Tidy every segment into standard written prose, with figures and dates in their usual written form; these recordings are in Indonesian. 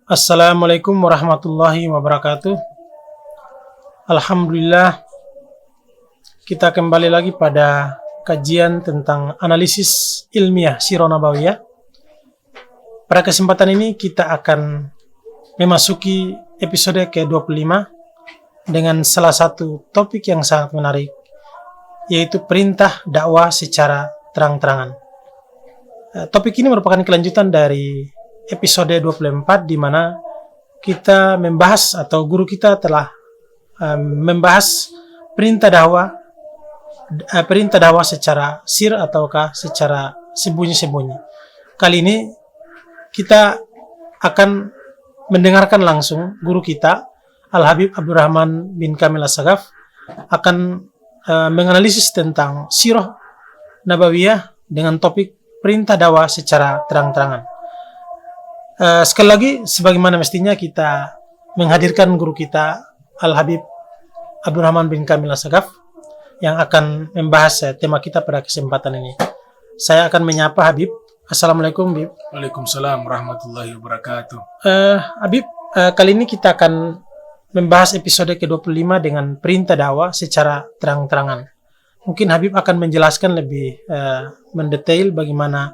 Assalamualaikum warahmatullahi wabarakatuh. Alhamdulillah, kita kembali lagi pada kajian tentang analisis ilmiah Sirah Nabawiyah. Pada kesempatan ini kita akan memasuki episode ke-25 dengan salah satu topik yang sangat menarik, yaitu perintah dakwah secara terang-terangan. Topik ini merupakan kelanjutan dari episode 24 di mana kita membahas atau guru kita telah membahas perintah dakwah secara sir ataukah secara sembunyi-sembunyi. Kali ini kita akan mendengarkan langsung guru kita Al-Habib Abdurrahman bin Kamil As-Sagaf akan menganalisis tentang Sirah Nabawiyah dengan topik perintah dakwah secara terang-terangan. Sekali lagi, sebagaimana mestinya kita menghadirkan guru kita Al-Habib Abdurrahman bin Kamil As-Sagaf yang akan membahas tema kita pada kesempatan ini. Saya akan menyapa Habib. Assalamualaikum, Habib. Waalaikumsalam warahmatullahi wabarakatuh. Habib, kali ini kita akan membahas episode ke-25 dengan perintah dakwah secara terang-terangan. Mungkin Habib akan menjelaskan lebih mendetail bagaimana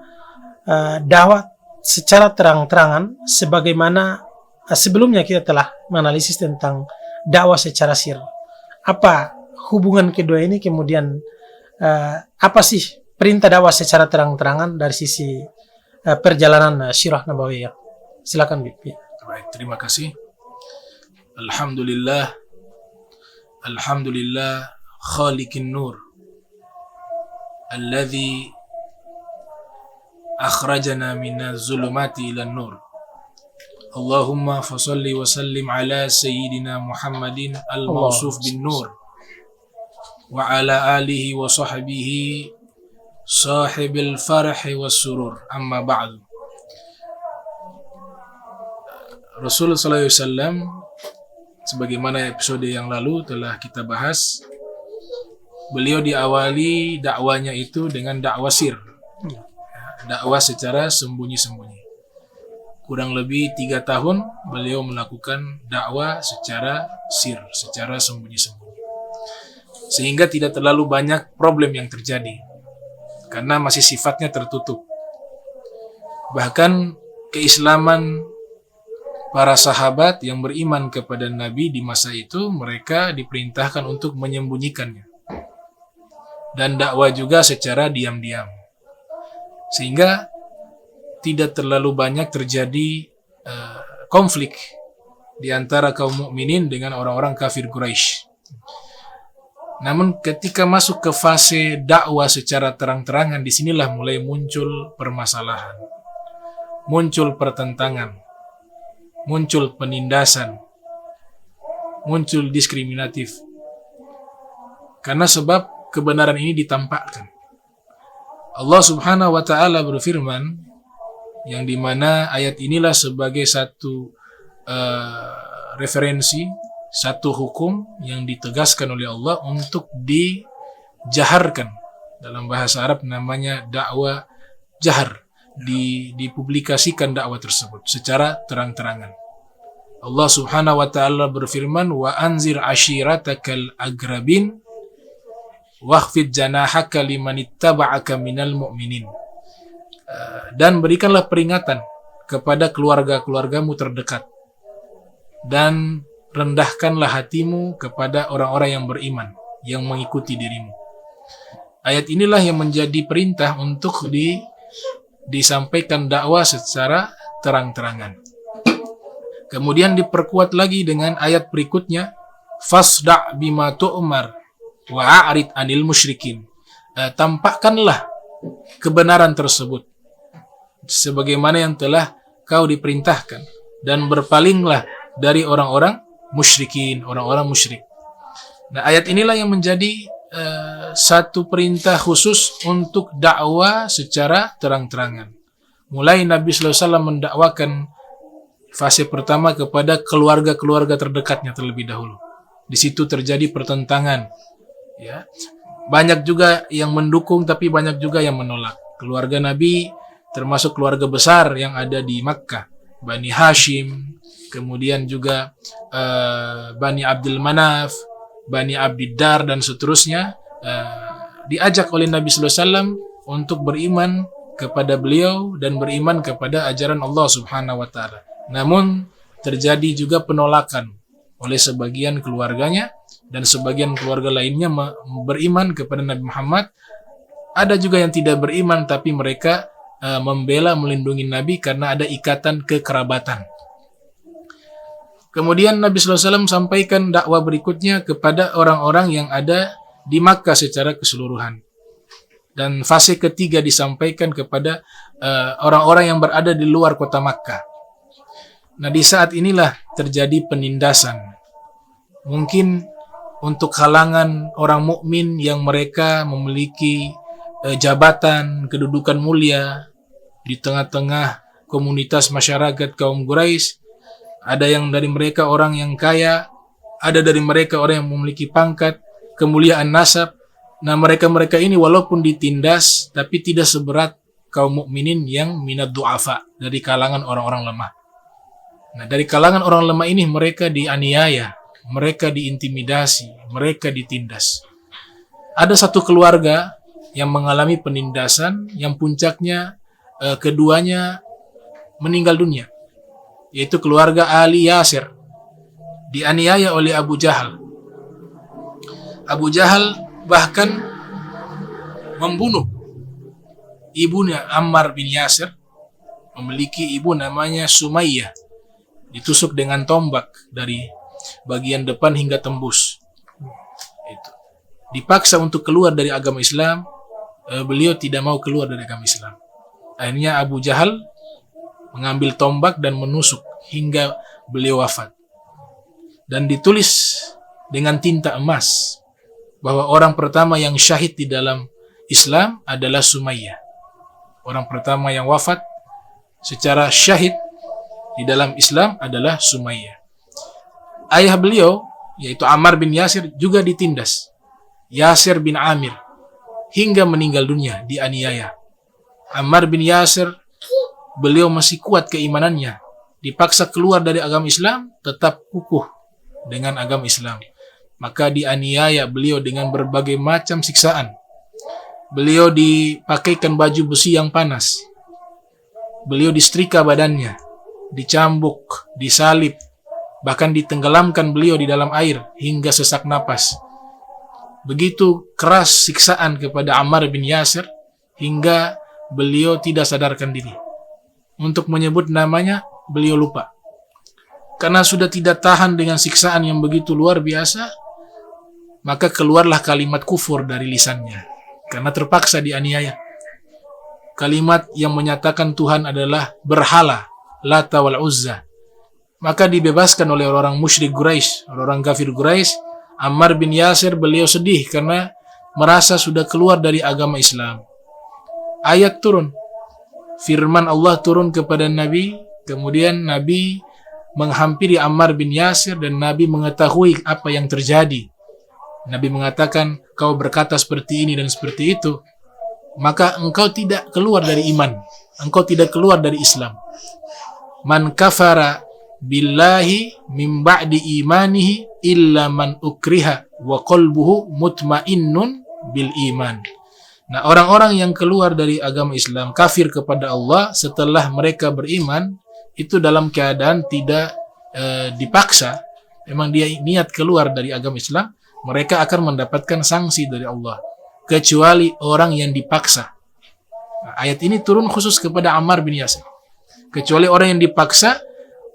dakwah secara terang-terangan, sebagaimana sebelumnya kita telah menganalisis tentang dakwah secara sir. Apa hubungan kedua ini, kemudian apa sih perintah dakwah secara terang-terangan dari sisi perjalanan Sirah Nabawiyah? Silakan, Bibi. Baik, terima kasih. Alhamdulillah khaliqin nur alladzi akhrajana minaz zulumati ilan nur. Allahumma fasalli wa sallim ala sayyidina Muhammadin al-mawsuf bin nur wa ala alihi wa sahbihi sahibil farhi was surur. Amma ba'du. Rasulullah sallallahu alaihi wasallam, sebagaimana episode yang lalu telah kita bahas, beliau diawali dakwanya itu dengan dakwah sir. Dakwah secara sembunyi-sembunyi. Kurang lebih 3 tahun beliau melakukan dakwah secara sir, secara sembunyi-sembunyi. Sehingga tidak terlalu banyak problem yang terjadi, karena masih sifatnya tertutup. Bahkan keislaman para sahabat yang beriman kepada Nabi di masa itu, mereka diperintahkan untuk menyembunyikannya. Dan dakwah juga secara diam-diam. Sehingga tidak terlalu banyak terjadi konflik di antara kaum mukminin dengan orang-orang kafir Quraisy. Namun ketika masuk ke fase dakwah secara terang-terangan, disinilah mulai muncul permasalahan, muncul pertentangan, muncul penindasan, muncul diskriminatif. Karena sebab kebenaran ini ditampakkan. Allah Subhanahu wa Ta'ala berfirman, yang dimana ayat inilah sebagai satu referensi, satu hukum yang ditegaskan oleh Allah untuk dijaharkan. Dalam bahasa Arab namanya dakwah jahar, dipublikasikan dakwah tersebut secara terang-terangan. Allah Subhanahu wa Ta'ala berfirman, wa anzir ashiratakal agrabin wakhfid janahaka limanittaba'aka minal mu'minin. Dan berikanlah peringatan kepada keluarga-keluargamu terdekat, dan rendahkanlah hatimu kepada orang-orang yang beriman, yang mengikuti dirimu. Ayat inilah yang menjadi perintah untuk disampaikan dakwah secara terang-terangan. Kemudian diperkuat lagi dengan ayat berikutnya, fasda' bima tu'mar wa a'rid anil musyrikin. Tampakkanlah kebenaran tersebut sebagaimana yang telah kau diperintahkan, dan berpalinglah dari orang-orang musyrikin, orang-orang musyrik. Nah, ayat inilah yang menjadi satu perintah khusus untuk dakwah secara terang-terangan. Mulai Nabi sallallahu alaihi wasallam mendakwakan fase pertama kepada keluarga-keluarga terdekatnya terlebih dahulu. Di situ terjadi pertentangan. Ya, banyak juga yang mendukung, tapi banyak juga yang menolak. Keluarga Nabi termasuk keluarga besar yang ada di Makkah, Bani Hashim, kemudian juga Bani Abdul Manaf, Bani Abdiddar dan seterusnya, diajak oleh Nabi sallallahu alaihi wasallam untuk beriman kepada beliau dan beriman kepada ajaran Allah Subhanahu wa taala. Namun terjadi juga penolakan oleh sebagian keluarganya, dan sebagian keluarga lainnya beriman kepada Nabi Muhammad. Ada juga yang tidak beriman, tapi mereka membela, melindungi Nabi karena ada ikatan kekerabatan. Kemudian Nabi sallallahu alaihi wasallam sampaikan dakwah berikutnya kepada orang-orang yang ada di Makkah secara keseluruhan. Dan fase ketiga disampaikan kepada orang-orang yang berada di luar kota Makkah. Nah, di saat inilah terjadi penindasan. Mungkin untuk kalangan orang mukmin yang mereka memiliki jabatan, kedudukan mulia di tengah-tengah komunitas masyarakat kaum Quraisy, ada yang dari mereka orang yang kaya, ada dari mereka orang yang memiliki pangkat, kemuliaan nasab. Nah, mereka-mereka ini walaupun ditindas, tapi tidak seberat kaum mukminin yang minad du'afa, dari kalangan orang-orang lemah. Nah, dari kalangan orang lemah ini mereka dianiaya, mereka diintimidasi, mereka ditindas. Ada satu keluarga yang mengalami penindasan, yang puncaknya keduanya meninggal dunia, yaitu keluarga Ali Yasir, dianiaya oleh Abu Jahal. Abu Jahal bahkan membunuh ibunya Ammar bin Yasir, memiliki ibu namanya Sumayyah, ditusuk dengan tombak dari bagian depan hingga tembus. Itu. Dipaksa untuk keluar dari agama Islam, beliau tidak mau keluar dari agama Islam. Akhirnya Abu Jahal mengambil tombak dan menusuk hingga beliau wafat. Dan ditulis dengan tinta emas bahwa orang pertama yang syahid di dalam Islam adalah Sumayyah. Orang pertama yang wafat secara syahid di dalam Islam adalah Sumayyah. Ayah beliau, yaitu Ammar bin Yasir, juga ditindas. Yasir bin Amir, hingga meninggal dunia, dianiaya. Ammar bin Yasir, beliau masih kuat keimanannya. Dipaksa keluar dari agama Islam, tetap kukuh dengan agama Islam. Maka dianiaya beliau dengan berbagai macam siksaan. Beliau dipakaikan baju besi yang panas. Beliau disetrika badannya, dicambuk, disalib, bahkan ditenggelamkan beliau di dalam air hingga sesak napas. Begitu keras siksaan kepada Ammar bin Yasir hingga beliau tidak sadarkan diri. Untuk menyebut namanya, beliau lupa. Karena sudah tidak tahan dengan siksaan yang begitu luar biasa, maka keluarlah kalimat kufur dari lisannya. Karena terpaksa dianiaya. Kalimat yang menyatakan Tuhan adalah berhala, Lata wal Uzza. Maka dibebaskan oleh orang musyrik Quraisy, orang kafir Quraisy. Ammar bin Yasir, beliau sedih karena merasa sudah keluar dari agama Islam. Ayat turun. Firman Allah turun kepada Nabi. Kemudian Nabi menghampiri Ammar bin Yasir dan Nabi mengetahui apa yang terjadi. Nabi mengatakan, kau berkata seperti ini dan seperti itu, maka engkau tidak keluar dari iman, engkau tidak keluar dari Islam. Man kafara billahi min ba'di imanihi illa man ukriha wa qalbuhu mutmainnun bil iman. Nah, orang-orang yang keluar dari agama Islam, kafir kepada Allah setelah mereka beriman, itu dalam keadaan tidak dipaksa, memang dia niat keluar dari agama Islam, mereka akan mendapatkan sanksi dari Allah, kecuali orang yang dipaksa. Nah, ayat ini turun khusus kepada Ammar bin Yasir. Kecuali orang yang dipaksa,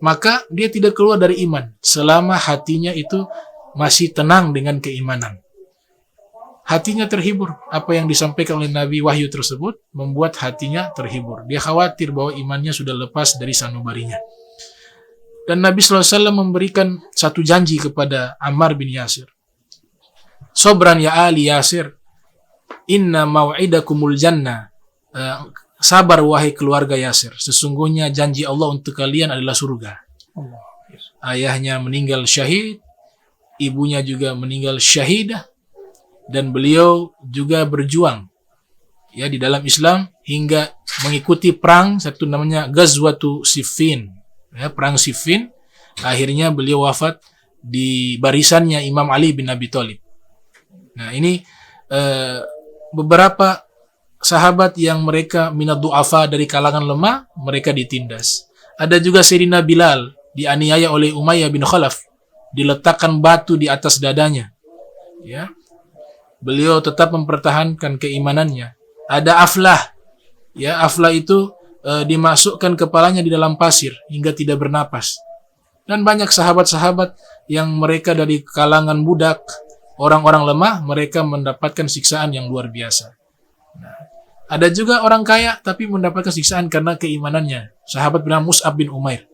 maka dia tidak keluar dari iman selama hatinya itu masih tenang dengan keimanan. Hatinya terhibur. Apa yang disampaikan oleh Nabi wahyu tersebut membuat hatinya terhibur. Dia khawatir bahwa imannya sudah lepas dari sanubarinya. Dan Nabi SAW memberikan satu janji kepada Ammar bin Yasir. Sobran ya Ali Yasir, inna mau'idakumul jannah. Sabar wahai keluarga Yasir, sesungguhnya janji Allah untuk kalian adalah surga. Ayahnya meninggal syahid, ibunya juga meninggal syahidah, dan beliau juga berjuang ya di dalam Islam hingga mengikuti perang, satu namanya Ghazwatu Siffin, ya, perang Siffin. Akhirnya beliau wafat di barisannya Imam Ali bin Abi Thalib. Nah, ini beberapa sahabat yang mereka minad du'afa, dari kalangan lemah, mereka ditindas. Ada juga Sayyidina Bilal dianiaya oleh Umayyah bin Khalaf, diletakkan batu di atas dadanya. Ya. Beliau tetap mempertahankan keimanannya. Ada Aflah. Ya, Aflah itu dimasukkan kepalanya di dalam pasir hingga tidak bernapas. Dan banyak sahabat-sahabat yang mereka dari kalangan budak, orang-orang lemah, mereka mendapatkan siksaan yang luar biasa. Nah, ada juga orang kaya tapi mendapatkan siksaan karena keimanannya. Sahabat bernama Mus'ab bin Umair.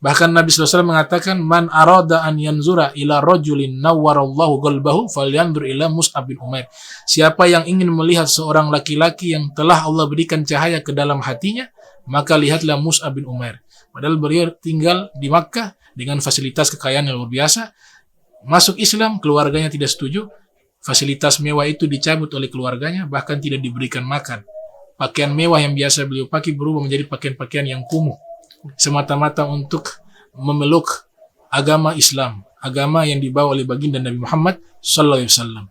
Bahkan Nabi SAW mengatakan, man arada an yanzura ila rajulin nawwarallahu qalbahu falyanzur ila Mus'ab bin Umair. Siapa yang ingin melihat seorang laki-laki yang telah Allah berikan cahaya ke dalam hatinya, maka lihatlah Mus'ab bin Umair. Padahal beliau tinggal di Makkah dengan fasilitas kekayaan yang luar biasa. Masuk Islam, keluarganya tidak setuju. Fasilitas mewah itu dicabut oleh keluarganya, bahkan tidak diberikan makan. Pakaian mewah yang biasa beliau pakai berubah menjadi pakaian-pakaian yang kumuh, semata-mata untuk memeluk agama Islam, agama yang dibawa oleh baginda Nabi Muhammad sallallahu alaihi wasallam.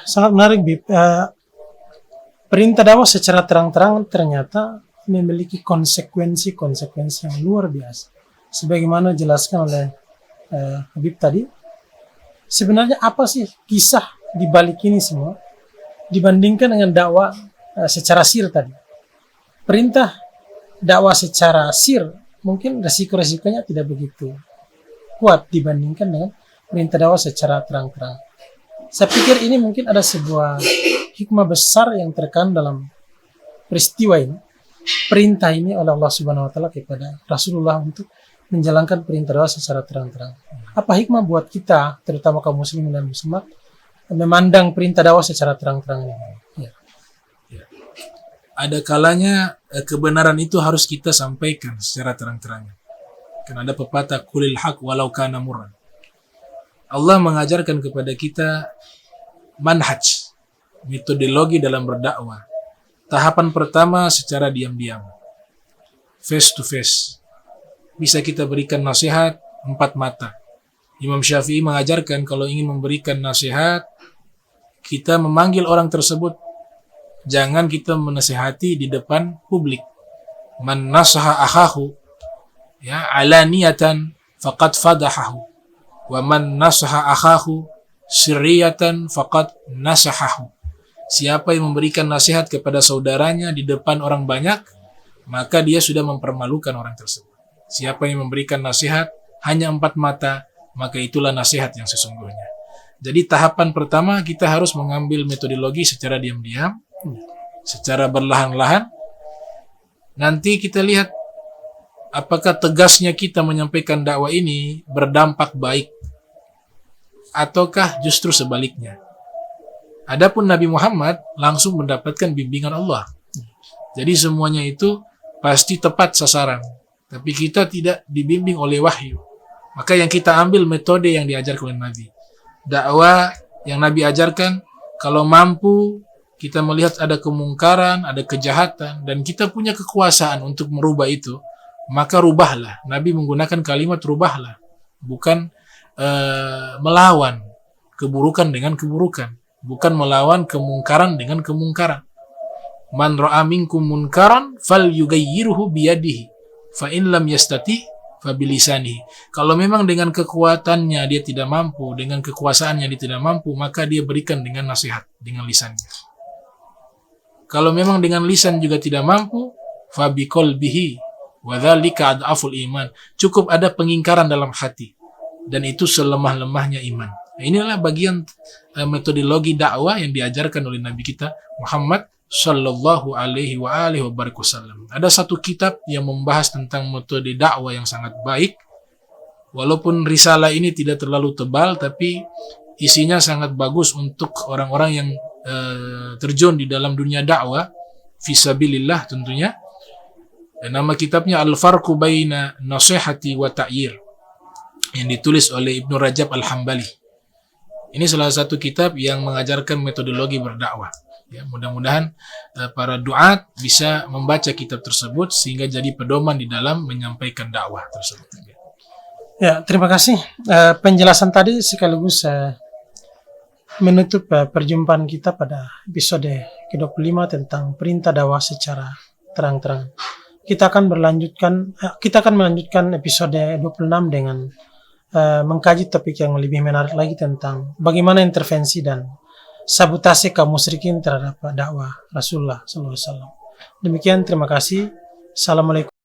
Sangat menarik, Bib. Perintah dakwah secara terang-terangan ternyata memiliki konsekuensi-konsekuensi yang luar biasa. Sebagaimana dijelaskan oleh Habib tadi, sebenarnya apa sih kisah di balik ini semua dibandingkan dengan dakwah secara sir tadi? Perintah dakwah secara sir mungkin resiko-resikonya tidak begitu kuat dibandingkan dengan perintah dakwah secara terang-terang. Saya pikir ini mungkin ada sebuah hikmah besar yang terkandung dalam peristiwa ini. Perintah ini oleh Allah Subhanahu wa taala kepada Rasulullah untuk menjalankan perintah dakwah secara terang-terang. Apa hikmah buat kita, terutama kaum muslimin dan muslimat, memandang perintah dakwah secara terang-terang ini? Ya. Ada kalanya kebenaran itu harus kita sampaikan secara terang-terang. Karena ada pepatah kulil haq walau kana murran. Allah mengajarkan kepada kita manhaj, metodologi dalam berdakwah. Tahapan pertama secara diam-diam, face to face. Bisa kita berikan nasihat 4 mata. Imam Syafi'i mengajarkan kalau ingin memberikan nasihat, kita memanggil orang tersebut. Jangan kita menasihati di depan publik. Man nasaha akhahu ya alaniyatan faqad fadahahu. Wa man nasaha akhahu sirriyatan faqad nasahahu. Siapa yang memberikan nasihat kepada saudaranya di depan orang banyak, maka dia sudah mempermalukan orang tersebut. Siapa yang memberikan nasihat hanya 4 mata, maka itulah nasihat yang sesungguhnya. Jadi tahapan pertama kita harus mengambil metodologi secara diam-diam, secara berlahan-lahan. Nanti kita lihat apakah tegasnya kita menyampaikan dakwah ini berdampak baik, ataukah justru sebaliknya. Adapun Nabi Muhammad langsung mendapatkan bimbingan Allah. Jadi semuanya itu pasti tepat sasaran. Tapi kita tidak dibimbing oleh wahyu. Maka yang kita ambil metode yang diajarkan oleh Nabi. Dakwah yang Nabi ajarkan, kalau mampu kita melihat ada kemungkaran, ada kejahatan, dan kita punya kekuasaan untuk merubah itu, maka rubahlah. Nabi menggunakan kalimat rubahlah. Bukan melawan keburukan dengan keburukan. Bukan melawan kemungkaran dengan kemungkaran. Man ra'a minkum munkaran falyughayyirhu biyadihi fa in lam yastati fa bilisanihi. Kalau memang dengan kekuatannya dia tidak mampu, dengan kekuasaannya dia tidak mampu, maka dia berikan dengan nasihat, dengan lisannya. Kalau memang dengan lisan juga tidak mampu, fa biqalbihi wa dzalika adaful iman. Cukup ada pengingkaran dalam hati, dan itu selemah-lemahnya iman. Nah, inilah bagian metodologi dakwah yang diajarkan oleh Nabi kita Muhammad sallallahu alaihi wasallam. Ada satu kitab yang membahas tentang metode dakwah yang sangat baik. Walaupun risalah ini tidak terlalu tebal, tapi isinya sangat bagus untuk orang-orang yang terjun di dalam dunia dakwah fisabilillah tentunya. Nama kitabnya Al-Farqu Baina Nasihati wa Ta'yir, yang ditulis oleh Ibnu Rajab Al-Hambali. Ini salah satu kitab yang mengajarkan metodologi berdakwah. Ya, mudah-mudahan para duat bisa membaca kitab tersebut sehingga jadi pedoman di dalam menyampaikan dakwah tersebut. Ya, terima kasih. Penjelasan tadi sekaligus menutup perjumpaan kita pada episode ke-25 tentang perintah dakwah secara terang-terangan. Kita akan melanjutkan episode 26 dengan mengkaji topik yang lebih menarik lagi tentang bagaimana intervensi dan sabotase kaum musyrikin terhadap dakwah Rasulullah SAW. Demikian, terima kasih. Assalamualaikum.